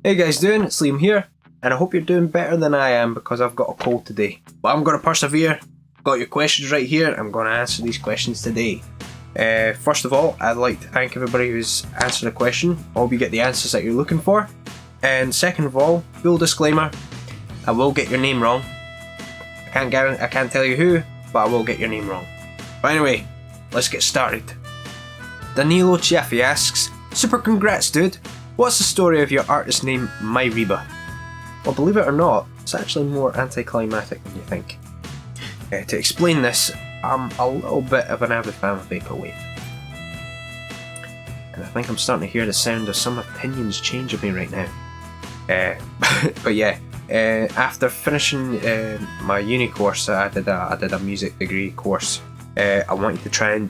Hey guys, doing? It's Liam here, and I hope you're doing better than I am because I've got a cold today. But I'm going to persevere. Got your questions right here. I'm going to answer these questions today. First of all, I'd like to thank everybody who's answered a question. I hope you get the answers that you're looking for. And second of all, full disclaimer, I will get your name wrong. I can't tell you who, but I will get your name wrong. But anyway, let's get started. Danilo Chiaffi asks, super congrats dude, what's the story of your artist name Mairiba? Well, believe it or not, it's actually more anticlimactic than you think. To explain this, I'm a little bit of an avid fan of Vaporwave. And I think I'm starting to hear the sound of some opinions changing me right now. But yeah, after finishing my uni course, I did a music degree course. I wanted to try and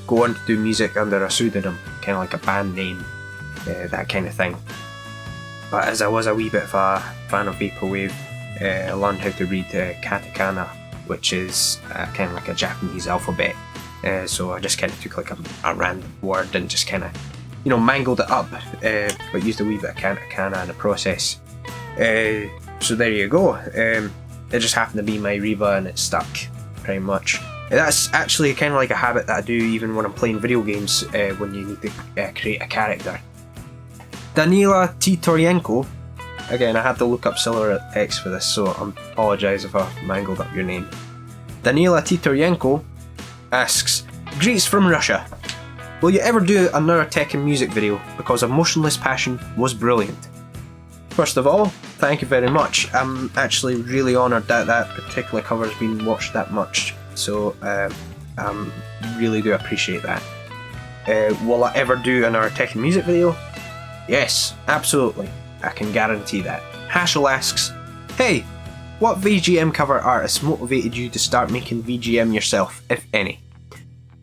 go on to do music under a pseudonym, kind of like a band name, that kind of thing. But as I was a wee bit of a fan of Vaporwave, I learned how to read katakana, which is kind of like a Japanese alphabet. So I just kind of took like a random word and just kind of, mangled it up, but used a wee bit of katakana in the process. So there you go. It just happened to be my Reba and it stuck, pretty much. That's actually kind of like a habit that I do even when I'm playing video games, when you need to create a character. Danila Titoryenko, again I had to look up Silver X for this, so I apologise if I mangled up your name. Danila Titoryenko asks, greets from Russia. Will you ever do another Tekken music video, because Emotionless Passion was brilliant? First of all, thank you very much. I'm actually really honoured that that particular cover has been watched that much. So I really do appreciate that. Will I ever do another Tekken music video? Yes, absolutely. I can guarantee that. Hashel asks, hey, what VGM cover artist motivated you to start making VGM yourself, if any?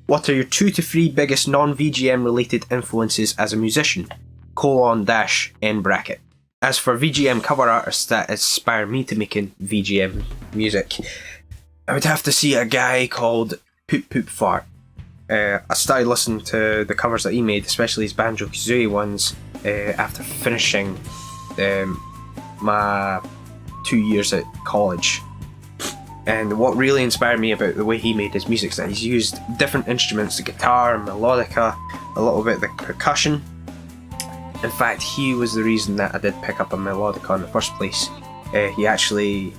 What are your 2 to 3 biggest non-VGM related influences as a musician? : N bracket. As for VGM cover artists that inspire me to making VGM music, I would have to see a guy called Poop Poop Fart. I started listening to the covers that he made, especially his Banjo-Kazooie ones, after finishing my 2 years at college. And what really inspired me about the way he made his music is that he's used different instruments, the guitar, melodica, a little bit of the percussion. In fact, he was the reason that I did pick up a melodica in the first place. He actually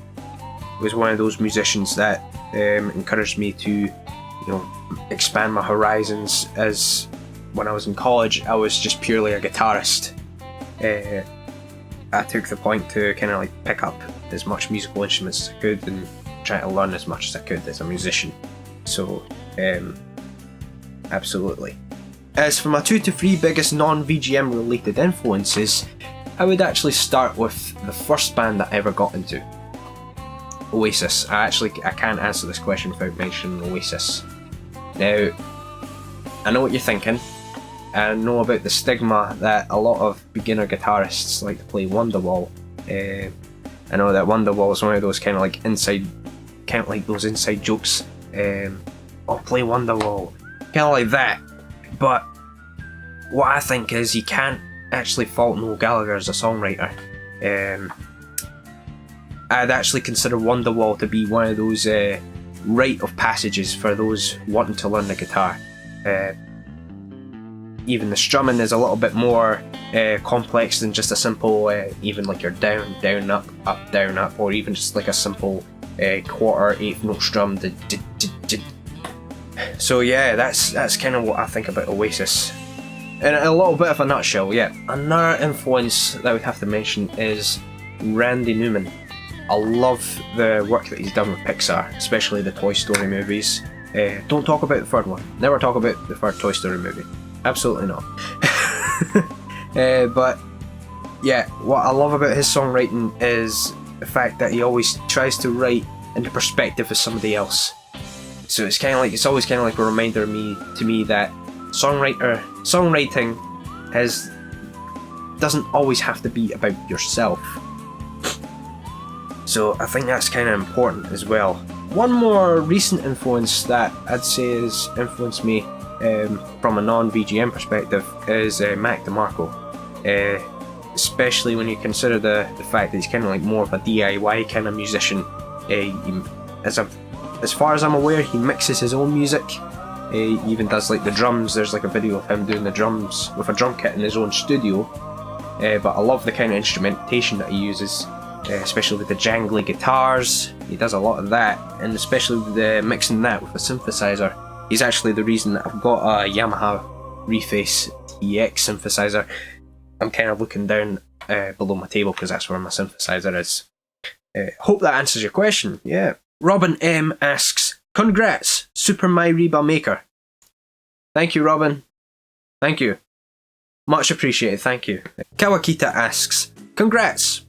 was one of those musicians that encouraged me to, expand my horizons, as when I was in college I was just purely a guitarist. I took the point to kind of like pick up as much musical instruments as I could and try to learn as much as I could as a musician. So absolutely. As for my 2 to 3 biggest non-VGM related influences, I would actually start with the first band that I ever got into, Oasis. I can't answer this question without mentioning Oasis. Now, I know what you're thinking. I know about the stigma that a lot of beginner guitarists like to play Wonderwall. I know that Wonderwall is one of those kind of like inside jokes. I'll play Wonderwall, kind of like that. But what I think is you can't actually fault Noel Gallagher as a songwriter. I'd actually consider Wonderwall to be one of those rite of passages for those wanting to learn the guitar. Even the strumming is a little bit more complex than just a simple, even like your down, down, up, up, down, up, or even just like a simple quarter, 8th note strum. So yeah, that's kind of what I think about Oasis. In a little bit of a nutshell, yeah. Another influence that I would have to mention is Randy Newman. I love the work that he's done with Pixar, especially the Toy Story movies. Don't talk about the third one. Never talk about the third Toy Story movie. Absolutely not. But yeah, what I love about his songwriting is the fact that he always tries to write in the perspective of somebody else. So it's always kind of like a reminder to me that songwriting doesn't always have to be about yourself. So I think that's kind of important as well. One more recent influence that I'd say has influenced me from a non-VGM perspective is Mac DeMarco. especially when you consider the fact that he's kind of like more of a DIY kind of musician. As far as I'm aware, he mixes his own music. He even does like the drums. There's like a video of him doing the drums with a drum kit in his own studio. But I love the kind of instrumentation that he uses, especially with the jangly guitars. He does a lot of that, and especially with mixing that with a synthesizer. He's actually the reason that I've got a Yamaha Reface DX synthesizer. I'm kind of looking down below my table because that's where my synthesizer is. Hope that answers your question. Yeah. Robin M asks, "Congrats, Super Mairiba Maker." Thank you, Robin. Thank you. Much appreciated, thank you. Kawakita asks, "Congrats,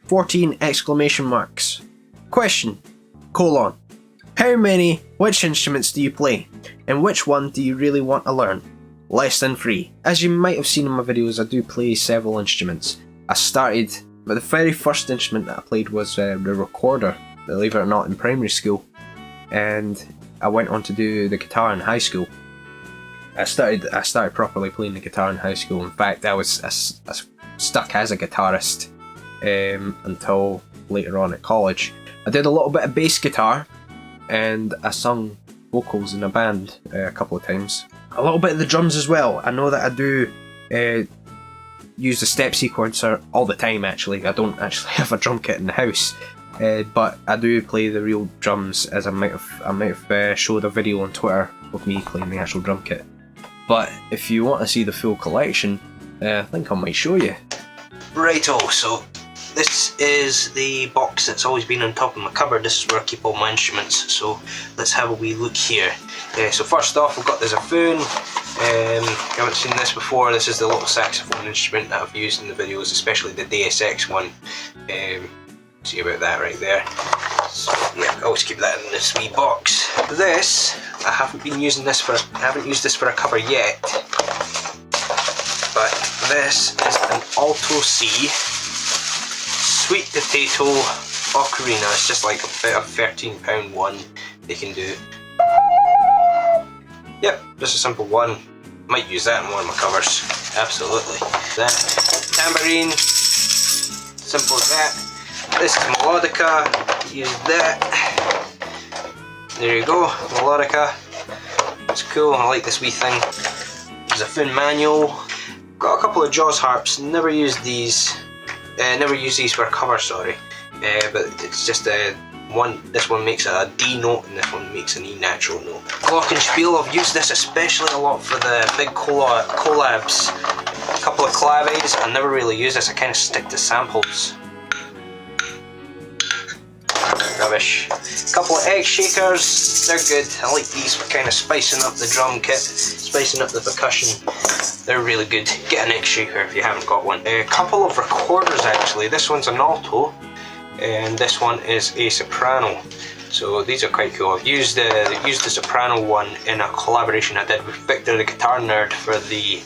14 exclamation marks. Question, : how many, which instruments do you play? And which one do you really want to learn? Less than 3. As you might have seen in my videos, I do play several instruments. I started, but the very first instrument that I played was the recorder, believe it or not, in primary school. And I went on to do the guitar in high school. I started properly playing the guitar in high school. In fact, I was stuck as a guitarist until later on at college. I did a little bit of bass guitar, and I sung vocals in a band a couple of times. A little bit of the drums as well. I know that I do use the step sequencer all the time. Actually, I don't actually have a drum kit in the house, but I do play the real drums, as I might have showed a video on Twitter of me playing the actual drum kit. But if you want to see the full collection, I think I might show you. Righto, so this is the box that's always been on top of my cupboard. This is where I keep all my instruments, so let's have a wee look here. So first off, we've got the Zaffoon. You haven't seen this before. This is the little saxophone instrument that I've used in the videos, especially the DSX one. See about that right there. So yeah, I always keep that in this wee box. This, I haven't used this for a cover yet, but this is an Alto C sweet potato ocarina. It's just like about a £13 one they can do. Yep, just a simple one. Might use that in one of my covers, absolutely. That tambourine, simple as that. This is melodica, use that. There you go, melodica. It's cool, I like this wee thing. There's a Zaffoon manual. Got a couple of Jaws harps, never used these. Never used these for a cover, sorry. But it's just this one makes a D note and this one makes an E natural note. Glockenspiel, I've used this especially a lot for the big collabs. A couple of claves, I never really use this, I kind of stick to samples. Rubbish. A couple of egg shakers, they're good. I like these for kind of spicing up the drum kit, spicing up the percussion. They're really good. Get an egg shaker if you haven't got one. A couple of recorders actually. This one's an alto, and this one is a soprano. So these are quite cool. I've used the soprano one in a collaboration I did with Victor the Guitar Nerd for the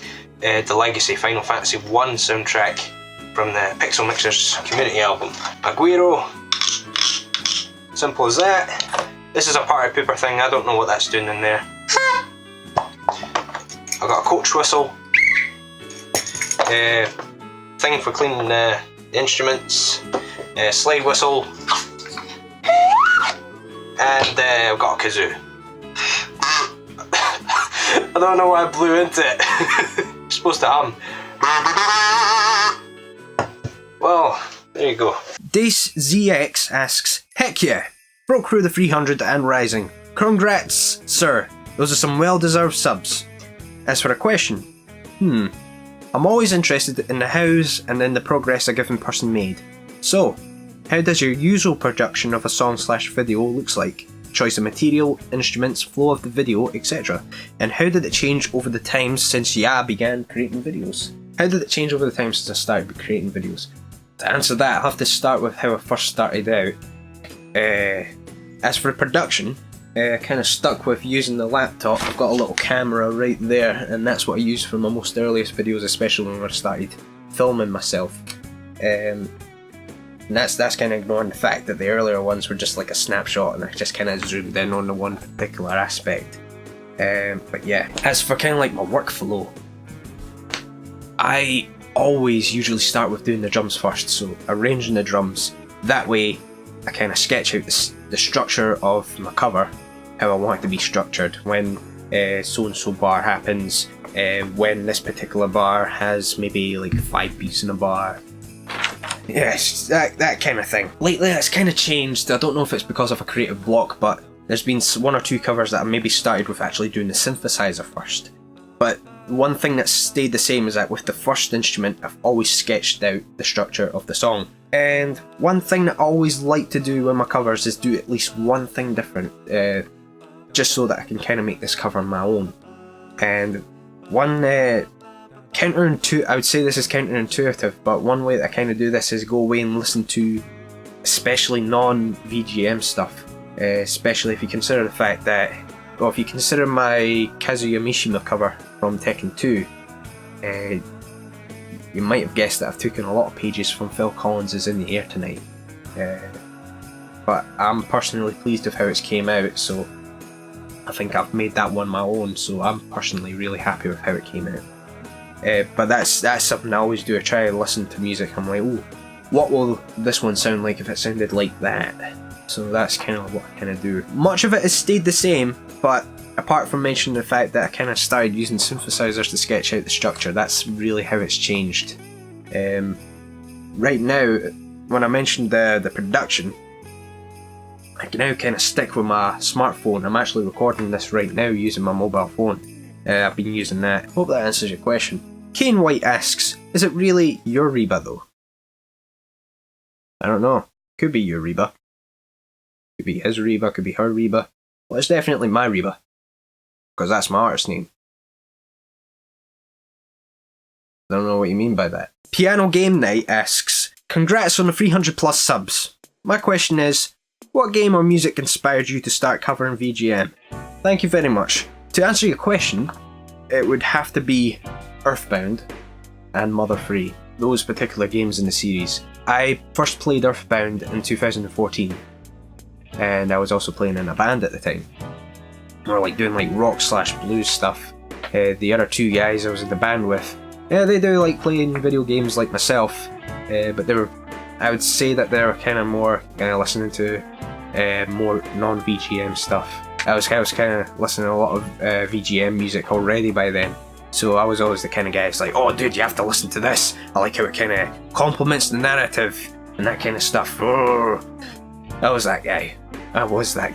Legacy Final Fantasy 1 soundtrack from the Pixel Mixers community album. Aguero. Simple as that. This is a party pooper thing, I don't know what that's doing in there. I've got a coach whistle. Thing for cleaning the instruments. Slide whistle. And I've got a kazoo. I don't know why I blew into it. It's supposed to hum. Well, there you go. Dace ZX asks, "Heck yeah, broke through the 300 and rising. Congrats, sir. Those are some well-deserved subs." As for a question, I'm always interested in the hows and in the progress a given person made. So, how does your usual production of a song/video looks like? Choice of material, instruments, flow of the video, etc. And how did it change over the time since ya began creating videos? How did it change over the time since I started creating videos? To answer that, I'll have to start with how I first started out. As for production, I kind of stuck with using the laptop. I've got a little camera right there, and that's what I use for my most earliest videos, especially when I started filming myself. And that's kind of ignoring the fact that the earlier ones were just like a snapshot, and I just kind of zoomed in on the one particular aspect. But yeah, as for kind of like my workflow, I always usually start with doing the drums first, so arranging the drums. That way I kind of sketch out the structure of my cover, how I want it to be structured, when so and so bar happens, when this particular bar has maybe like 5 beats in a bar. Yes, that kind of thing. Lately that's kind of changed. I don't know if it's because of a creative block, but there's been 1 or 2 covers that I maybe started with actually doing the synthesizer first. But one thing that stayed the same is that with the first instrument, I've always sketched out the structure of the song. And one thing that I always like to do with my covers is do at least one thing different, just so that I can kind of make this cover on my own. And one counterintuitive, I would say this is counterintuitive, but one way that I kind of do this is go away and listen to especially non-VGM stuff, especially if you consider the fact that, well, if you consider my Casio Mishima cover from Tekken 2, you might have guessed that I've taken a lot of pages from Phil Collins' In the Air Tonight, but I'm personally pleased with how it's came out, so I think I've made that one my own, so I'm personally really happy with how it came out. But that's something I always do. I try to listen to music, I'm like, oh, what will this one sound like if it sounded like that? So that's kind of what I kind of do. Much of it has stayed the same, but apart from mentioning the fact that I kind of started using synthesizers to sketch out the structure, that's really how it's changed. Right now, when I mentioned the production, I can now kind of stick with my smartphone. I'm actually recording this right now using my mobile phone. I've been using that. Hope that answers your question. Kane White asks, is it really your Reba though? I don't know. Could be your Reba. Could be his Reba, could be her Reba. Well, it's definitely my Reba, because that's my artist name. I don't know what you mean by that. Piano Game Night asks, congrats on the 300 plus subs. My question is, what game or music inspired you to start covering VGM? Thank you very much. To answer your question, it would have to be Earthbound and Mother 3, those particular games in the series. I first played Earthbound in 2014, and I was also playing in a band at the time. We were like doing like rock/blues stuff. The other 2 guys I was in the band with, they do like playing video games like myself, but they were, I would say that they're kind of more listening to more non-VGM stuff. I was kind of listening to a lot of VGM music already by then, so I was always the kind of guy that's like, oh dude, you have to listen to this, I like how it kind of complements the narrative and that kind of stuff. Oh, I was that guy. I was that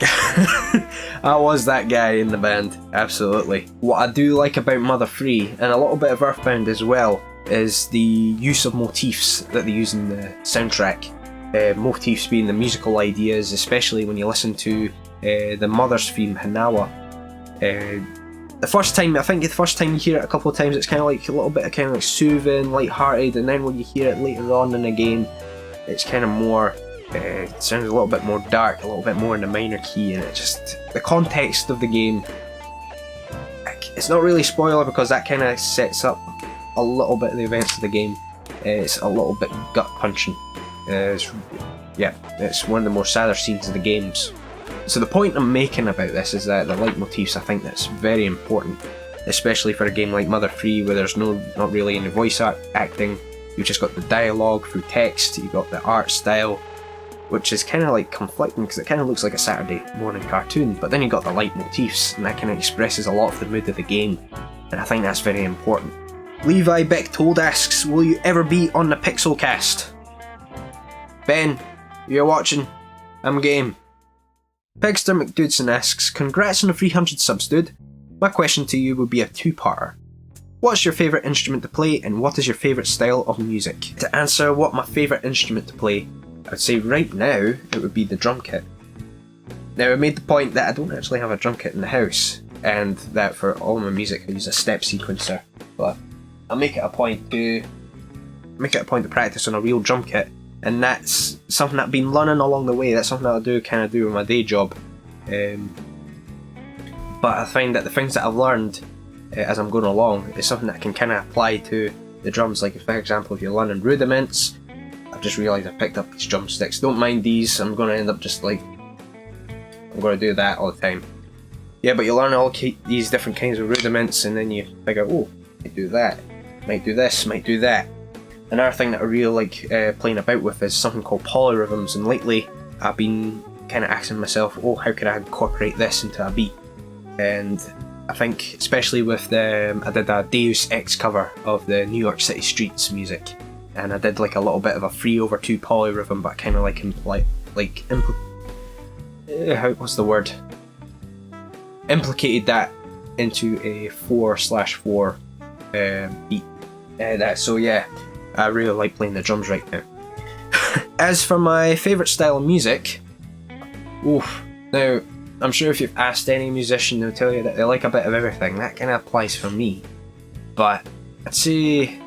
guy in the band, absolutely. What I do like about Mother 3, and a little bit of Earthbound as well, is the use of motifs that they use in the soundtrack. Motifs being the musical ideas, especially when you listen to the Mother's theme, Hanawa. The first time you hear it a couple of times, it's kind of like a little bit of kind of like soothing, light-hearted, and then when you hear it later on in the game, it's kind of more, it sounds a little bit more dark, a little bit more in the minor key, and it just, the context of the game, it's not really spoiler because that kind of sets up a little bit of the events of the game. It's a little bit gut-punching. It's one of the more sadder scenes of the games. So the point I'm making about this is that the leitmotifs, I think that's very important, especially for a game like Mother 3 where there's not really any voice acting. You've just got the dialogue through text, you've got the art style, which is kind of like conflicting because it kind of looks like a Saturday morning cartoon, but then you've got the leitmotifs, and that kind of expresses a lot of the mood of the game, and I think that's very important. Levi Bechtold asks, will you ever be on the Pixelcast? Ben, you're watching, I'm game. Pegster McDudson asks, congrats on the 300 subs, dude. My question to you would be a two-parter. What's your favourite instrument to play, and what is your favourite style of music? To answer what my favourite instrument to play, I would say right now it would be the drum kit. Now I made the point that I don't actually have a drum kit in the house, and that for all my music I use a step sequencer, but I make it a point to practice on a real drum kit, and that's something that I've been learning along the way. That's something that I do with my day job. But I find that the things that I've learned as I'm going along is something that I can kind of apply to the drums. Like, for example, if you're learning rudiments, I've just realised I've picked up these drumsticks. Don't mind these, I'm going to end up just like, I'm going to do that all the time. Yeah, but you learn all these different kinds of rudiments, and then you figure, oh, might do that, might do this, might do that. Another thing that I really like playing about with is something called polyrhythms, and lately I've been kind of asking myself, oh, how could I incorporate this into a beat? And I think especially with I did a Deus Ex cover of the New York City Streets music, and I did like a little bit of a 3/2 polyrhythm, but kind of implicated that into a 4/4 beat. So yeah, I really like playing the drums right now. As for my favourite style of music, now I'm sure if you've asked any musician, they'll tell you that they like a bit of everything. That kind of applies for me. But I'd say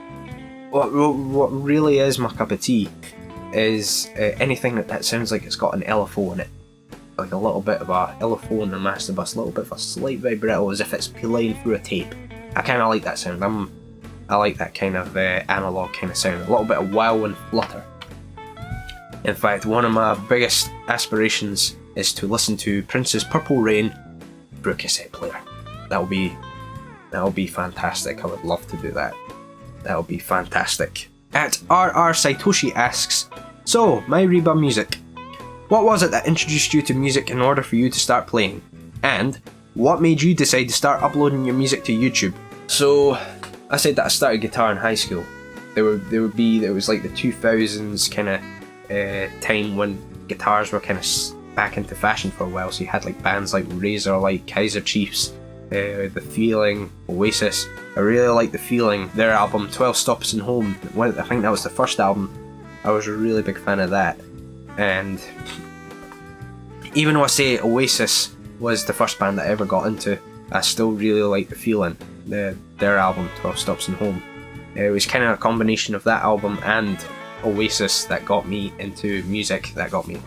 what really is my cup of tea is anything that sounds like it's got an LFO in it. Like a little bit of a LFO in the master bus, a little bit of a slight vibrato as if it's playing through a tape. I kind of like that sound. I like that kind of analog kind of sound. A little bit of wow and flutter. In fact, one of my biggest aspirations is to listen to Prince's Purple Rain through a cassette player. That'll be fantastic. I would love to do that. That'll be fantastic. At RR Saitoshi asks, so, Mairiba music. What was it that introduced you to music in order for you to start playing? And what made you decide to start uploading your music to YouTube? So, I said that I started guitar in high school. There was like the 2000s kind of time when guitars were kind of back into fashion for a while. So you had like bands like Razor, like Kaiser Chiefs, The Feeling, Oasis. I really like The Feeling. Their album 12 Stops and Home. I think that was the first album. I was a really big fan of that. And even though I say Oasis was the first band that I ever got into, I still really like The Feeling. Their album 12 Stops and Home. It was kind of a combination of that album and Oasis that got me into music,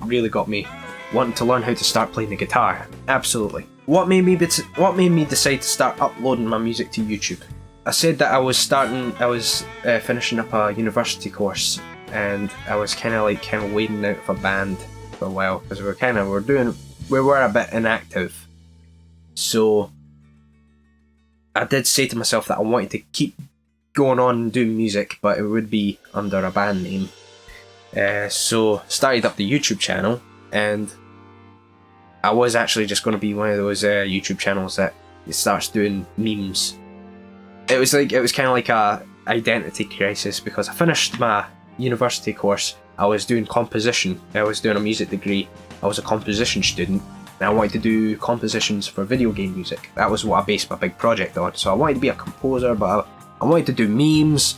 really got me wanting to learn how to start playing the guitar. Absolutely. What made me decide to start uploading my music to YouTube? I said that I was finishing up a university course, and I was kind of wading out of a band for a while because we were a bit inactive. So I did say to myself that I wanted to keep going on and doing music, but it would be under a band name. So started up the YouTube channel, and I was actually just going to be one of those YouTube channels that starts doing memes. It was kind of like a identity crisis because I finished my university course. I was doing composition. I was doing a music degree. I was a composition student, and I wanted to do compositions for video game music. That was what I based my big project on. So I wanted to be a composer, but I wanted to do memes.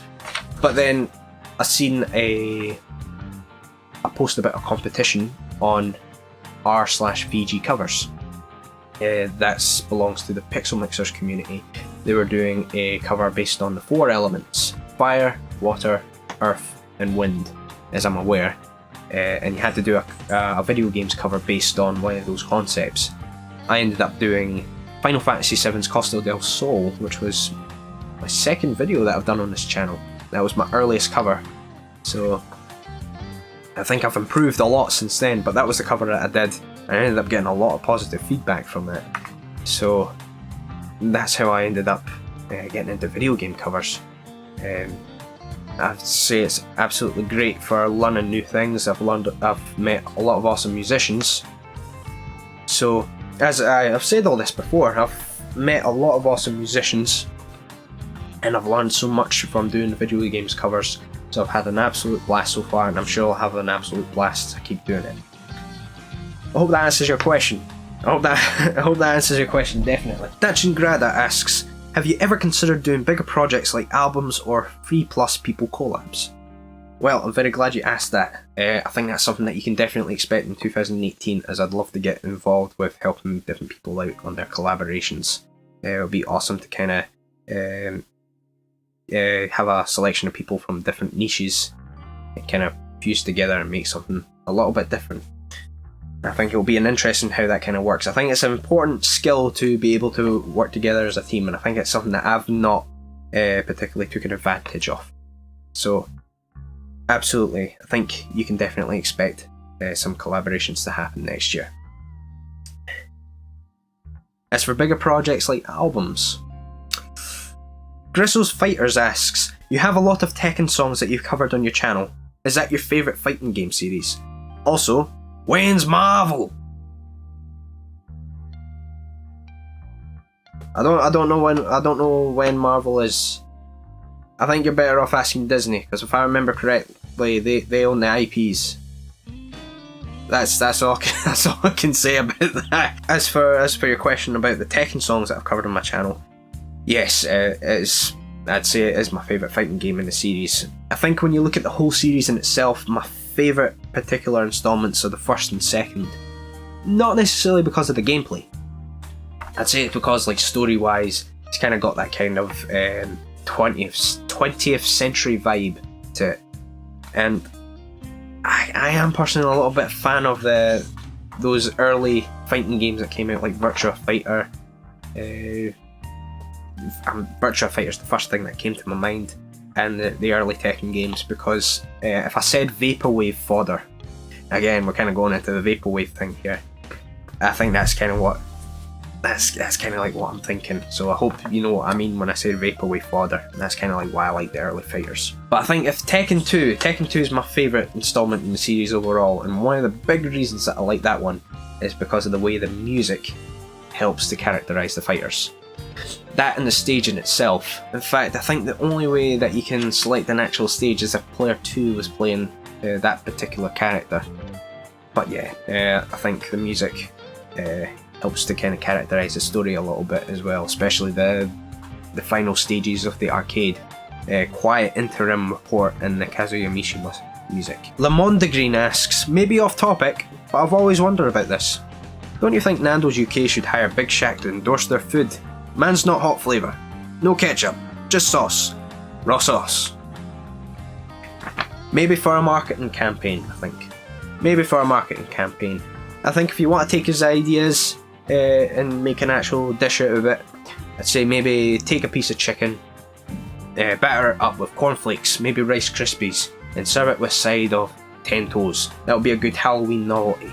But then I seen I posted about a competition on r/VG covers. That belongs to the Pixel Mixers community. They were doing a cover based on the 4 elements: fire, water, earth, and wind, as I'm aware. And you had to do a video games cover based on one of those concepts. I ended up doing Final Fantasy VII's Costa del Sol, which was my second video that I've done on this channel. That was my earliest cover. So I think I've improved a lot since then, but that was the cover that I did, and I ended up getting a lot of positive feedback from it. So that's how I ended up getting into video game covers. I'd say it's absolutely great for learning new things. I've met a lot of awesome musicians. So, as I've said all this before, I've met a lot of awesome musicians, and I've learned so much from doing video games covers. So I've had an absolute blast so far, and I'm sure I'll have an absolute blast to keep doing it. I hope that answers your question. I hope that answers your question, definitely. Dachin Grada asks, have you ever considered doing bigger projects like albums or 3+ people collabs? Well, I'm very glad you asked that. I think that's something that you can definitely expect in 2018, as I'd love to get involved with helping different people out on their collaborations. It would be awesome to kind of have a selection of people from different niches and kind of fuse together and make something a little bit different. I think it'll be an interesting how that kind of works. I think it's an important skill to be able to work together as a team, and I think it's something that I've not particularly taken advantage of. So, absolutely, I think you can definitely expect some collaborations to happen next year. As for bigger projects like albums, Gristle's Fighters asks, You have a lot of Tekken songs that you've covered on your channel. Is that your favourite fighting game series? Also, when's Marvel? I don't know when Marvel is. I think you're better off asking Disney, because if I remember correctly, they own the IPs. That's all I can say about that. As for your question about the Tekken songs that I've covered on my channel, yes, I'd say it is my favourite fighting game in the series. I think when you look at the whole series in itself, my favourite particular installments are the first and second. Not necessarily because of the gameplay. I'd say it's because, like, story-wise, it's kind of got that kind of 20th century vibe to it. And I am personally a little bit fan of those early fighting games that came out, like Virtua Fighter. Virtua Fighter's the first thing that came to my mind, and the early Tekken games, because if I said Vaporwave fodder, again we're kind of going into the Vaporwave thing here, I think that's kind of what that's kind of like what I'm thinking. So I hope you know what I mean when I say Vaporwave fodder. That's kind of like why I like the early fighters. But I think if Tekken 2 is my favourite installment in the series overall, and one of the big reasons that I like that one is because of the way the music helps to characterise the fighters. That and the stage in itself. In fact, I think the only way that you can select an actual stage is if player 2 was playing that particular character. But yeah, I think the music helps to kind of characterise the story a little bit as well, especially the final stages of the arcade. Quiet Interim Report and the Kazuya Mishima music. Lamond Green asks, maybe off topic, but I've always wondered about this. Don't you think Nando's UK should hire Big Shack to endorse their food? Man's not hot flavour. No ketchup. Just sauce. Raw sauce. Maybe for a marketing campaign, I think. Maybe for a marketing campaign. I think if you want to take his ideas and make an actual dish out of it, I'd say maybe take a piece of chicken, batter it up with cornflakes, maybe Rice Krispies, and serve it with a side of 10 toes. That would be a good Halloween novelty.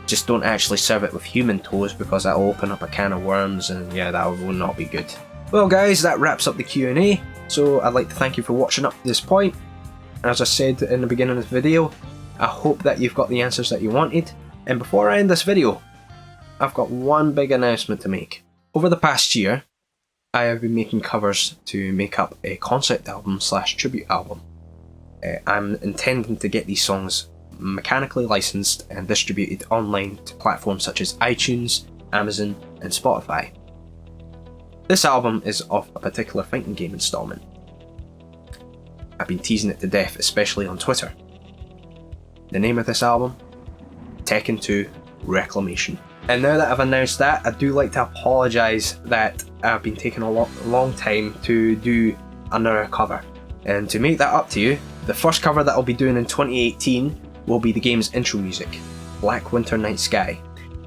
Just don't actually serve it with human toes, because that will open up a can of worms, and yeah, that will not be good. Well guys, that wraps up the Q&A, so I'd like to thank you for watching up to this point. As I said in the beginning of the video, I hope that you've got the answers that you wanted. And before I end this video, I've got one big announcement to make. Over the past year, I have been making covers to make up a concept album / tribute album. I'm intending to get these songs mechanically licensed and distributed online to platforms such as iTunes, Amazon and Spotify. This album is of a particular fighting game installment. I've been teasing it to death, especially on Twitter. The name of this album? Tekken 2 Reclamation. And now that I've announced that, I do like to apologise that I've been taking a long time to do another cover. And to make that up to you, the first cover that I'll be doing in 2018 will be the game's intro music, Black Winter Night Sky.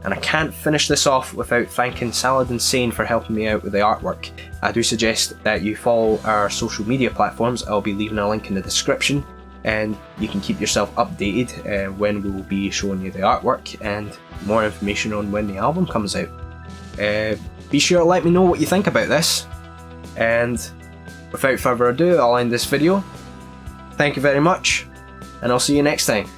And I can't finish this off without thanking SaladinSane for helping me out with the artwork. I do suggest that you follow our social media platforms. I'll be leaving a link in the description, and you can keep yourself updated when we will be showing you the artwork and more information on when the album comes out. Be sure to let me know what you think about this, and without further ado, I'll end this video. Thank you very much, and I'll see you next time.